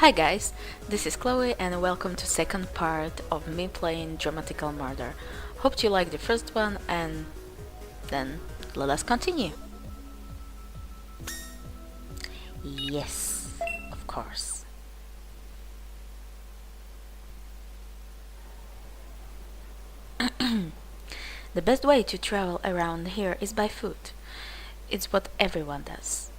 Hi guys, this is Chloe and welcome to second part of me playing Dramatical Murder. Hope you liked the first one and then let us continue. Yes, of course. The best way to travel around here is by foot. It's what everyone does.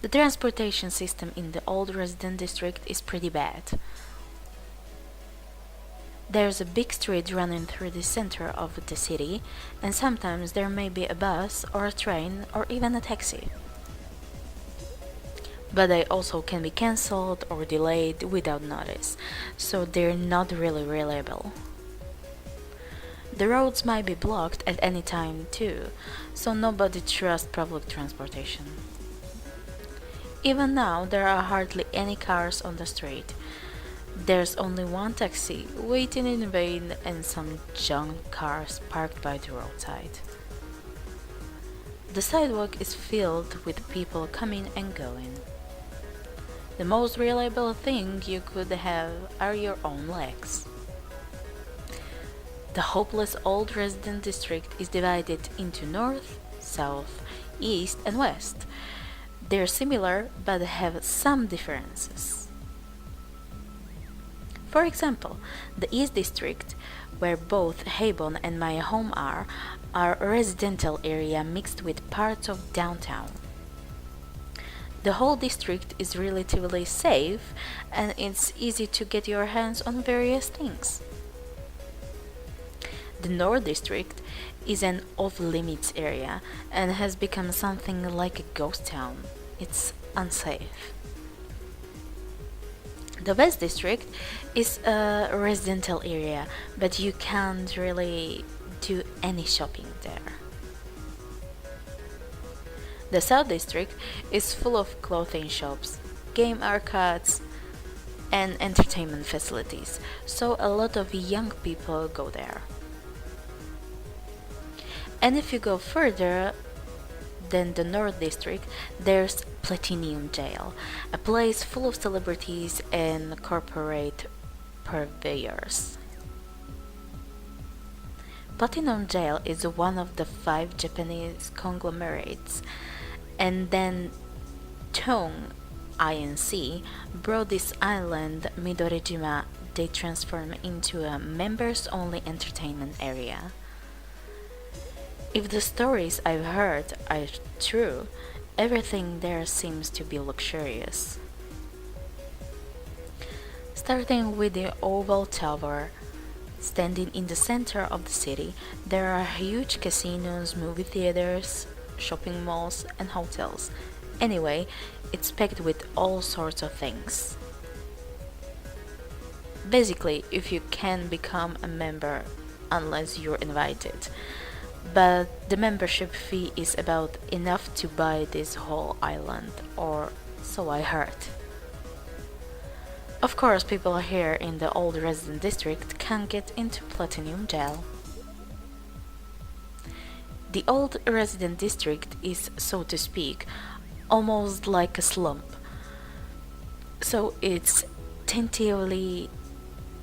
The transportation system in the old resident district is pretty bad. There's a big street running through the center of the city, and sometimes there may be a bus or a train or even a taxi. But they also can be cancelled or delayed without notice, so they're not really reliable. The roads might be blocked at any time too, so nobody trusts public transportation. Even now, there are hardly any cars on the street. There's only one taxi waiting in vain and some junk cars parked by the roadside. The sidewalk is filled with people coming and going. The most reliable thing you could have are your own legs. The hopeless old resident district is divided into north, south, east and west. They're similar but have some differences. For example, the East District, where both Haybon and my home are a residential area mixed with parts of downtown. The whole district is relatively safe and it's easy to get your hands on various things. The North District is an off-limits area and has become something like a ghost town. It's unsafe. The West District is a residential area, but you can't really do any shopping there. The South District is full of clothing shops, game arcades, and entertainment facilities, so a lot of young people go there. And if you go further than the North District, there's Platinum Jail, a place full of celebrities and corporate purveyors. Platinum Jail is one of the 5 Japanese conglomerates, and then Tong Inc. brought this island, Midorijima, they transformed into a members-only entertainment area. If the stories I've heard are true, everything there seems to be luxurious. Starting with the Oval Tower, standing in the center of the city, there are huge casinos, movie theaters, shopping malls, and hotels. Anyway, it's packed with all sorts of things. Basically, if you can become a member unless you're invited. But the membership fee is about enough to buy this whole island, or so I heard. Of course, people here in the old resident district can't get into Platinum Jail. The old resident district is, so to speak, almost like a slump. So it's tentatively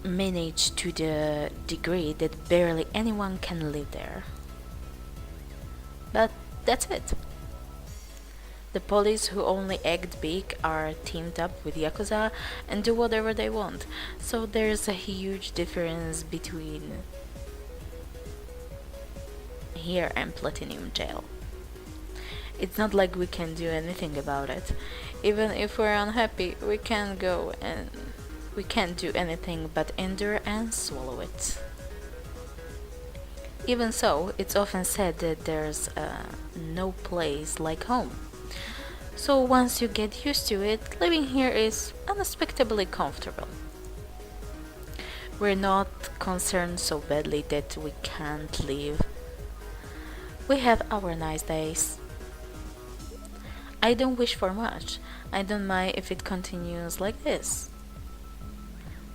managed to the degree that barely anyone can live there. But that's it. The police who only act big are teamed up with Yakuza and do whatever they want, so there's a huge difference between here and Platinum Jail. It's not like we can do anything about it. Even if we're unhappy, we can't go and we can't do anything but endure and swallow it. Even so, it's often said that there's no place like home. So once you get used to it, living here is unexpectedly comfortable. We're not concerned so badly that we can't leave. We have our nice days. I don't wish for much. I don't mind if it continues like this.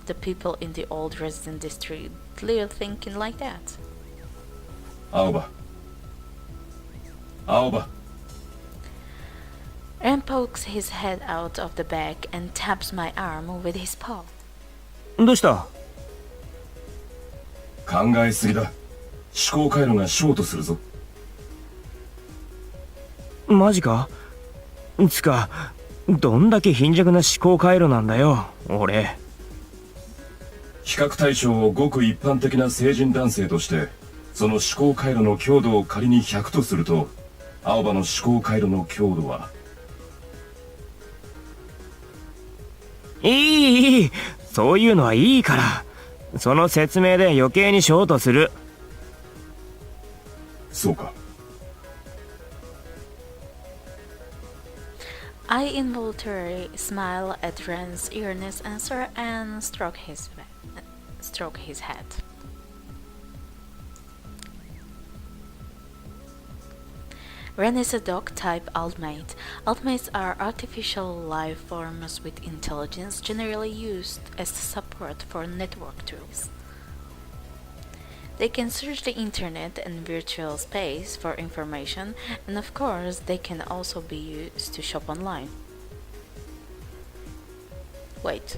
The people in the old resident district live thinking like that. Aoba. Ren pokes his head out of the bag and taps my arm with his paw. どうした？考えすぎだ。思考回路がショートするぞ。マジか？つか、どんだけ貧弱な思考回路なんだよ、俺。比較対象をごく一般的な成人男性として、その思考回路の強度を仮に100とすると、青葉の思考回路の強度は。いい、そういうのはいいから。その説明で余計にショートする。そうか。I involuntarily smile at Ren's earnest answer and stroke his head. Ren is a dog-type altmate. Altmates are artificial life forms with intelligence generally used as support for network tools. They can search the internet and virtual space for information, and of course, they can also be used to shop online. Wait.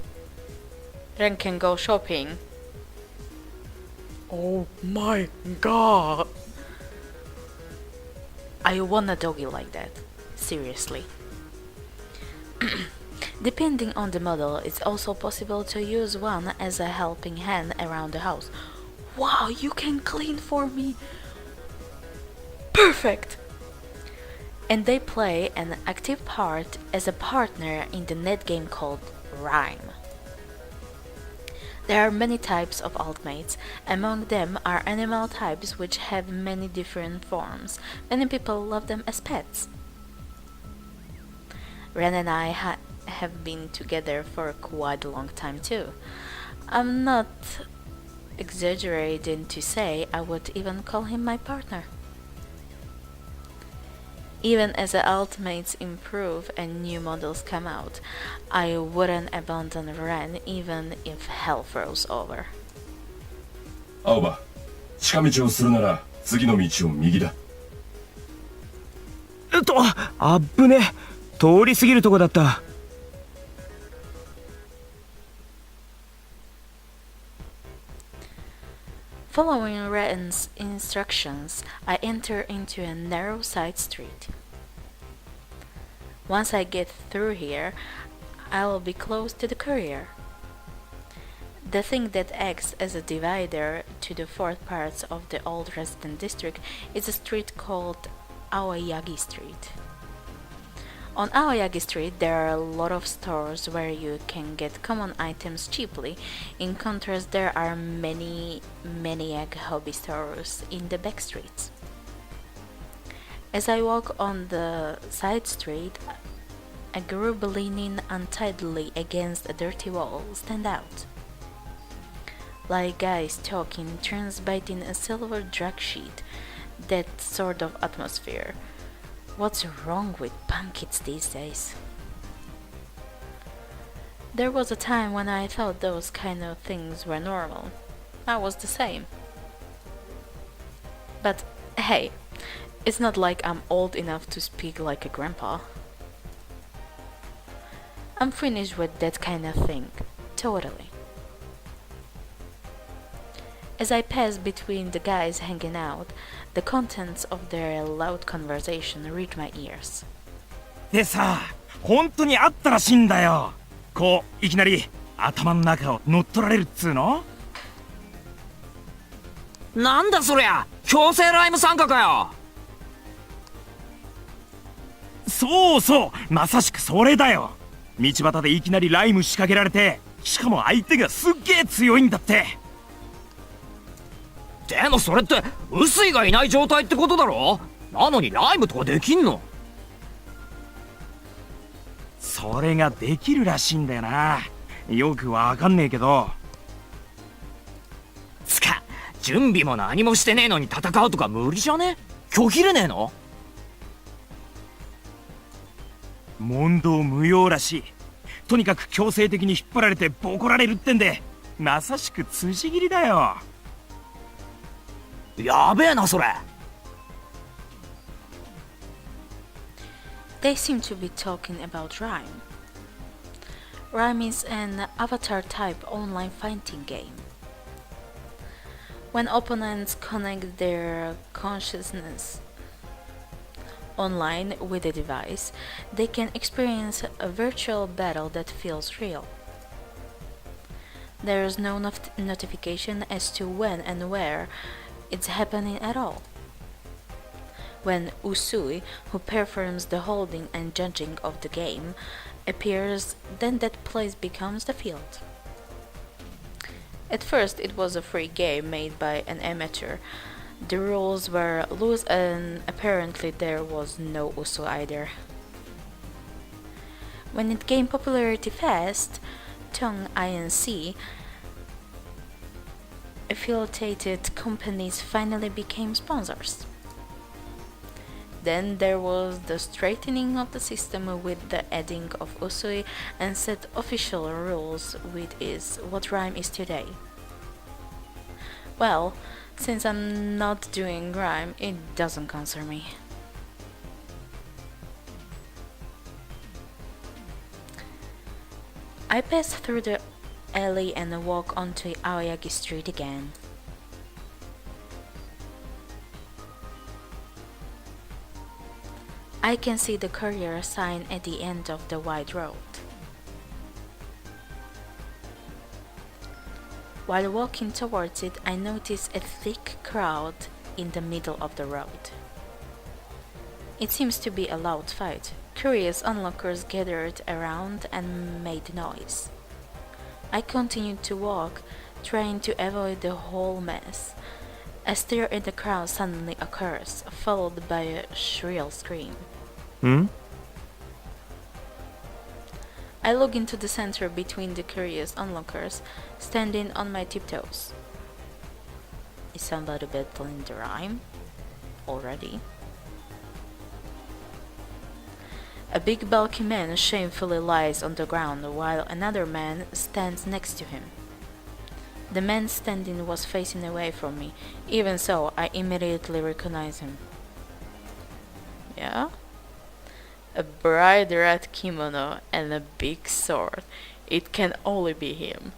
Ren can go shopping. Oh my god! I want a doggy like that. Seriously. Depending on the model, it's also possible to use one as a helping hand around the house. Wow, you can clean for me! Perfect! And they play an active part as a partner in the net game called Rhyme. There are many types of altmates. Among them are animal types which have many different forms. Many people love them as pets. Ren and I have been together for quite a long time too. I'm not exaggerating to say I would even call him my partner. Even as the altmates improve and new models come out, I wouldn't abandon Ren even if hell froze over. 青葉、近道をするなら次の道を右だ。あっぶね。通り過ぎるとこだった。Following Ren's instructions, I enter into a narrow side street. Once I get through here, I will be close to the courier. The thing that acts as a divider to the four parts of the old resident district is a street called Aoyagi Street. On Aoyagi Street, there are a lot of stores where you can get common items cheaply. In contrast, there are many maniac hobby stores in the back streets. As I walk on the side street, a group leaning untidily against a dirty wall stand out. Like guys talking, turns biting a silver drug sheet, that sort of atmosphere. What's wrong with punk kids these days? There was a time when I thought those kind of things were normal. I was the same. But hey, it's not like I'm old enough to speak like a grandpa. I'm finished with that kind of thing. Totally. As I pass between the guys hanging out, the contents of their loud conversation reach my ears. でさ、本当にあったらしいんだよ。こういきなり頭の中を乗っ取られるっつうの？なんだそりゃ、強制ライム参加かよ。そうそう、まさしくそれだよ。道端でいきなりライム仕掛けられて、しかも相手がすっげえ強いんだって。でもそれって臼井がいない状態ってことだろ。なのにライムとかできんの？それができるらしいんだよな。よくわかんねえけど。つか、準備も何もしてねえのに戦うとか無理じゃね？拒否れねえの？問答無用らしい。とにかく強制的に引っ張られてボコられるってんで、まさしく辻切りだよ。やべえなそれ。They seem to be talking about Rhyme. Rhyme is an avatar-type online fighting game. When opponents connect their consciousness online with a device, they can experience a virtual battle that feels real. There is no notification as to when and where it's happening at all. When Usui, who performs the holding and judging of the game, appears, then that place becomes the field. At first it was a free game made by an amateur. The rules were loose and apparently there was no Usu either. When it gained popularity fast, Tong Inc. affiliated companies finally became sponsors. Then there was the straightening of the system with the adding of Usui and set official rules, which is what Rhyme is today. Well, since I'm not doing Rhyme, it doesn't concern me. I pass through the alley and walk onto Aoyagi Street again. I can see the courier sign at the end of the wide road. While walking towards it, I notice a thick crowd in the middle of the road. It seems to be a loud fight. Curious onlookers gathered around and made noise. I continued to walk, trying to avoid the whole mess. A stir in the crowd suddenly occurs, followed by a shrill scream. I look into the center between the curious onlookers, standing on my tiptoes. Is somebody battling the Rhyme? Already? A big bulky man shamefully lies on the ground while another man stands next to him. The man standing was facing away from me. Even so, I immediately recognize him. Yeah? A bright red kimono and a big sword. It can only be him.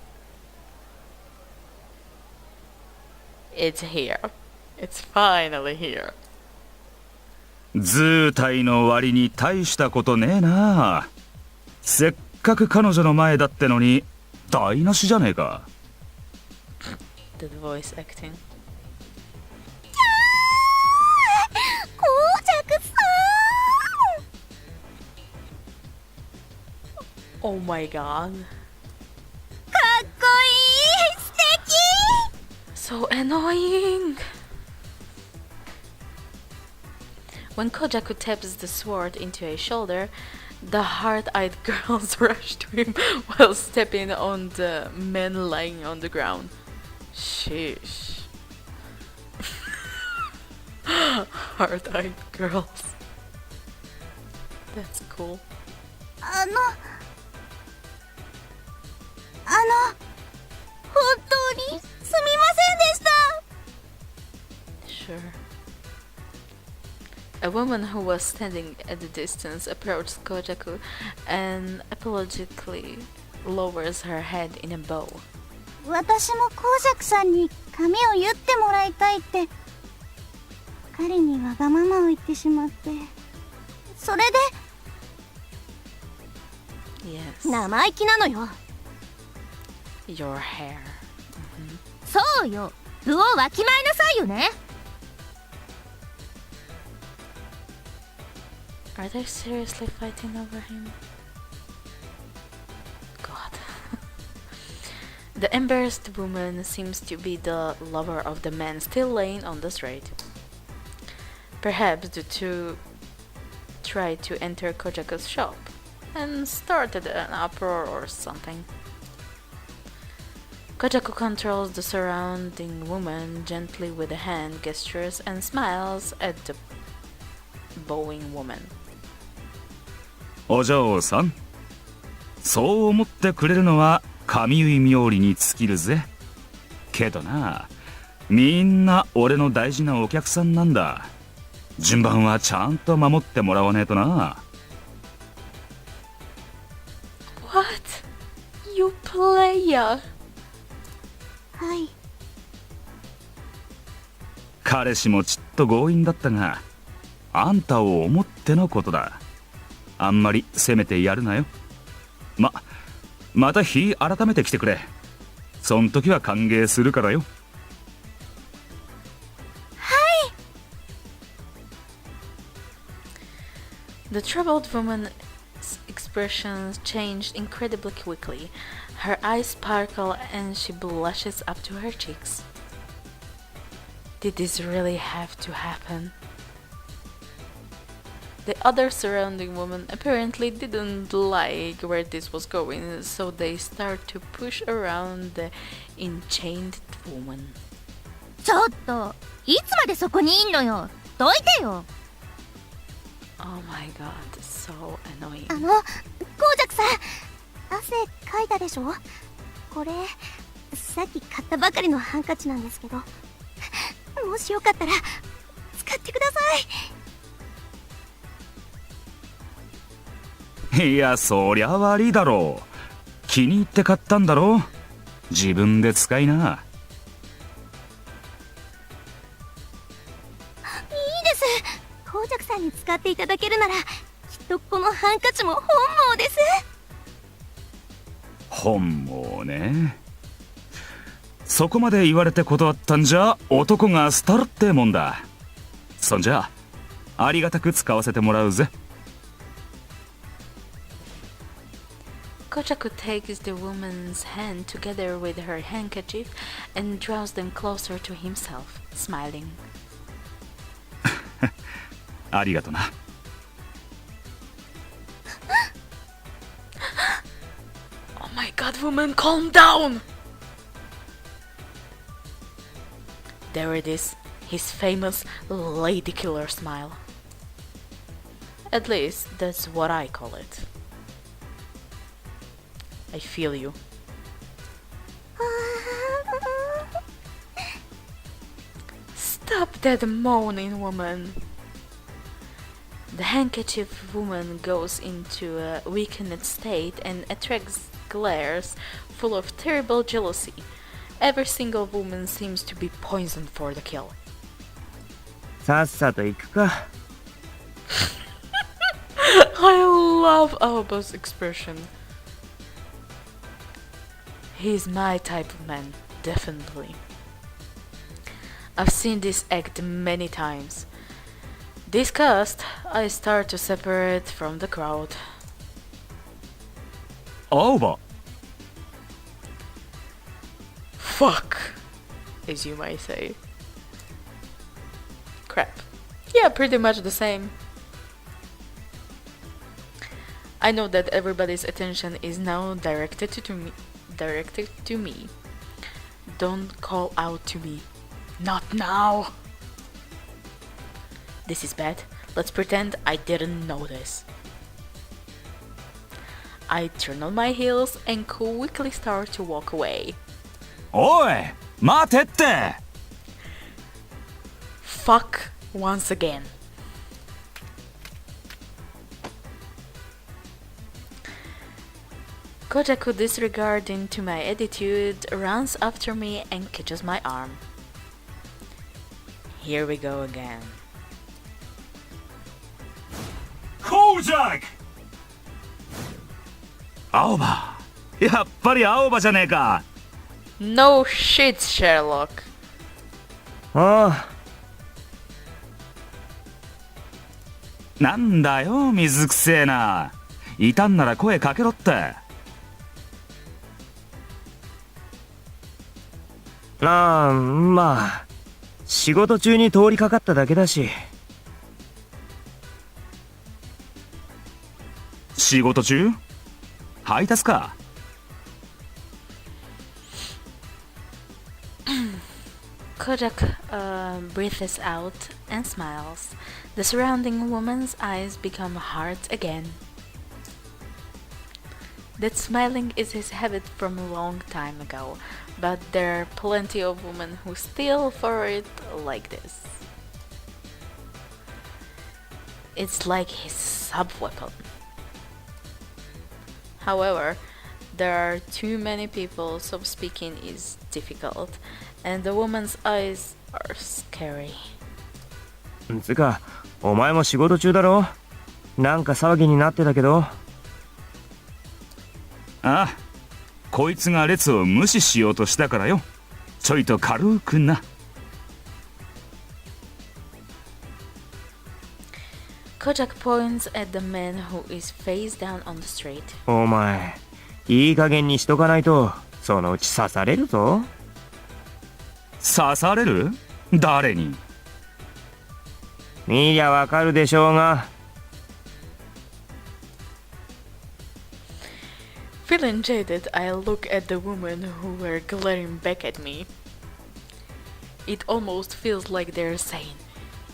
It's here. It's finally here. 図体の割に大したことねえな。せっかく彼女の前だってのに台無しじゃねえか。The voice acting. Oh my god. So annoying. When Koujaku taps the sword into his shoulder, the hard-eyed girls rush to him while stepping on the men lying on the ground. Sheesh. Hard-eyed girls. That's cool. Sure. A woman who was standing at a distance approached Koujaku and apologetically lowers her head in a bow. 私もコウジャクさんに髪を結ってもらいたいって彼にわがままを言ってしまって、それで Yes. 生意気なのよ。 Your hair. そうよ、部をわきまえなさいよね。 Are they seriously fighting over him? God. The embarrassed woman seems to be the lover of the man still laying on the street. Perhaps the two tried to enter Koujaku's shop and started an uproar or something. Koujaku controls the surrounding woman gently with the hand gestures and smiles at the bowing woman. お嬢さん、そう思ってくれるのは神結冥利に尽きるぜ。けどな、みんな俺の大事なお客さんなんだ。順番はちゃんと守ってもらわねえとな。What? You player? はい。彼氏もちっと強引だったが、あんたを思ってのことだ。あんまり責めてやるなよ。また日改めて来てくれ。そん時は歓迎するからよ。The troubled woman's expression changed incredibly quickly. Her eyes sparkle and she blushes up to her cheeks. Did this really have to happen? The other surrounding women apparently didn't like where this was going, so they start to push around the enchained woman. ちょっと、いつまでそこにいんのよ。どいてよ。Oh my god, so annoying. コウジャクさん、汗かいたでしょ？これ、さっき買ったばかりのハンカチなんですけど、もしよかったら使ってください。いや、そりゃ悪いだろう。気に入って買ったんだろう。自分で使いな。いいです。コウジャクさんに使っていただけるなら、きっとこのハンカチも本望です。本望ね。そこまで言われて断ったんじゃ男が廃るってもんだ。そんじゃありがたく使わせてもらうぜ。KOUJAKU takes the woman's hand together with her handkerchief and draws them closer to himself, smiling. ありがとな。Oh my god, woman, calm down! There it is, his famous lady killer smile. At least, that's what I call it. I feel you. Stop that moaning, woman. The handkerchief woman goes into a weakened state and attracts glares full of terrible jealousy. Every single woman seems to be poisoned for the kill. さっさと行くか。I love Aoba's expression. He's my type of man, definitely. I've seen this act many times. Disgust, I start to separate from the crowd. 青葉。 Fuck, as you might say. Crap. Yeah, pretty much the same. I know that everybody's attention is now directed to me. Don't call out to me. Not now. This is bad. Let's pretend I didn't notice. I turn on my heels and quickly start to walk away. おい、待てって。Fuck once again. KOUJAKU, disregarding to my attitude, runs after me and catches my arm. Here we go again. KOUJAKU! 青葉。やっぱり青葉じゃねえか。No shit, Sherlock. ああ。なんだよ、水くせえな。いたんなら声かけろって。ああ、まあ仕事中に通りかかっただけだし。仕事中？配達か。KOUJAKU breathes out and smiles. The surrounding woman's eyes become hard again. That smiling is his habit from a long time ago, but there are plenty of women who steal for it like this. It's like his sub-weapon. However, there are too many people, so speaking is difficult, and the woman's eyes are scary. つか、お前も仕事中だろ？なんか騒ぎになってたけど。ああ、こいつが列を無視しようとしたからよ。ちょいと軽くな。Kojak points at the man who is face down on the street. お前、いい加減にしとかないと、そのうち刺されるぞ。刺される？誰に？見りゃわかるでしょうが。Feeling jaded, I look at the women who were glaring back at me. It almost feels like they're saying,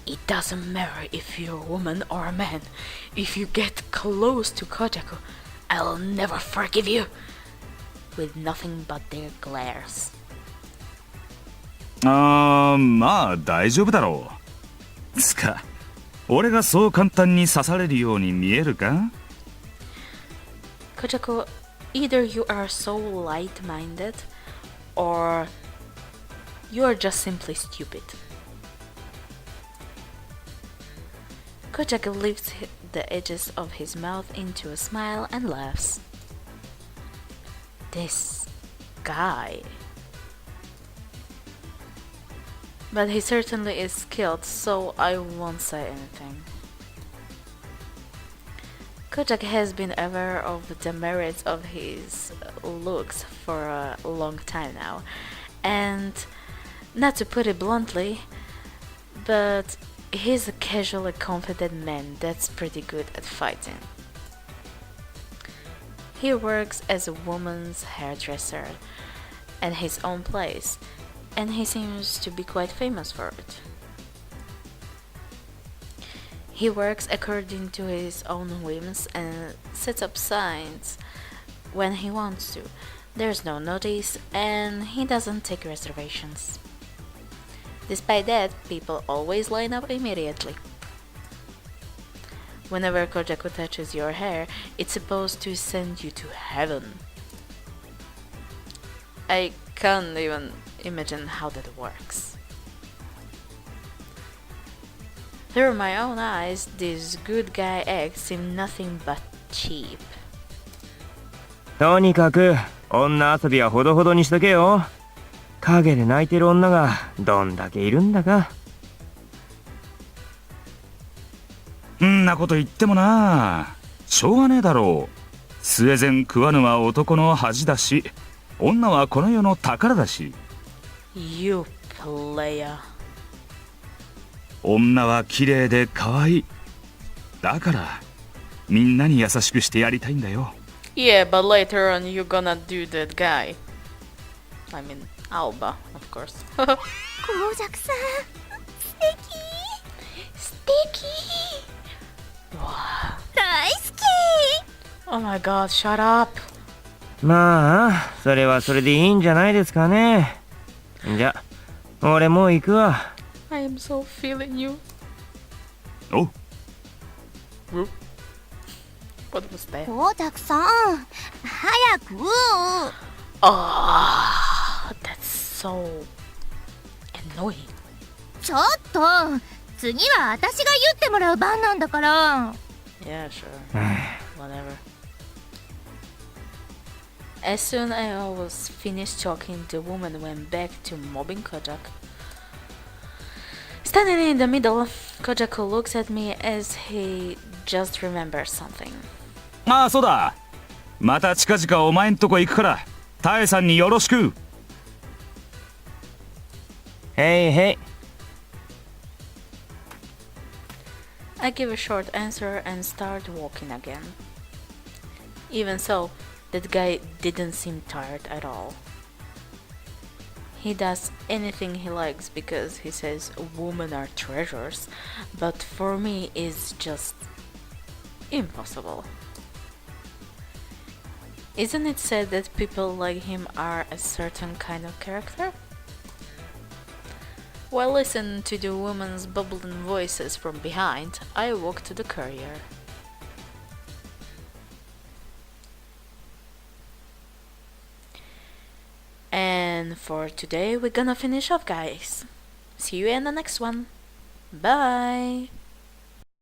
"It doesn't matter if you're a woman or a man. If you get close to Koujaku, I'll never forgive you." With nothing but their glares. まあ大丈夫だろう。つか、俺がそう簡単に刺されるように見えるか？ Koujaku, either you are so light-minded, or you are just simply stupid. Koujaku lifts the edges of his mouth into a smile and laughs. This guy. But he certainly is skilled, so I won't say anything. Koujaku has been aware of the merits of his looks for a long time now, and not to put it bluntly, but he's a casually confident man that's pretty good at fighting. He works as a woman's hairdresser at his own place, and he seems to be quite famous for it. He works according to his own whims and sets up signs when he wants to. There's no notice, and he doesn't take reservations. Despite that, people always line up immediately. Whenever Koujaku touches your hair, it's supposed to send you to heaven. I can't even imagine how that works. Through my own eyes, this good guy acts seem nothing but cheap. とにかく、女遊びはほどほどにしとけよ。影で泣いてる女がどんだけいるんだか。んなこと言ってもな、しょうがねえだろう。スウェゼン食わぬは男の恥だし、女はこの世の宝だし。You player. 女は綺麗で可愛い。だからみんなに優しくしてやりたいんだよ。Yeah, but later on you're gonna do that guy. I mean, Alba, of course. コウジャクさん、素敵。素敵。大好き。 Oh my god, shut up. まあ、それはそれでいいんじゃないですかね。じゃ、俺もう行くわ。I am so feeling you. おう。What was that? コウジャクさん、早く。Oh, that's so annoying. ちょっと、次は私が言ってもらう番なんだから。Yeah, sure. Whatever. As soon as I was finished talking, the woman went back to mobbing Koujaku. Standing in the middle, Koujaku looks at me as he just remembers something. ああ、そうだ。また近々お前んとこ行くから、タエさんによろしく。へいへい。I give a short answer and start walking again. Even so, that guy didn't seem tired at all. He does anything he likes because he says women are treasures, but for me it's just impossible. Isn't it said that people like him are a certain kind of character? While listening to the woman's bubbling voices from behind, I walk to the courier. And for today, we're gonna finish off, guys. See you in the next one. Bye!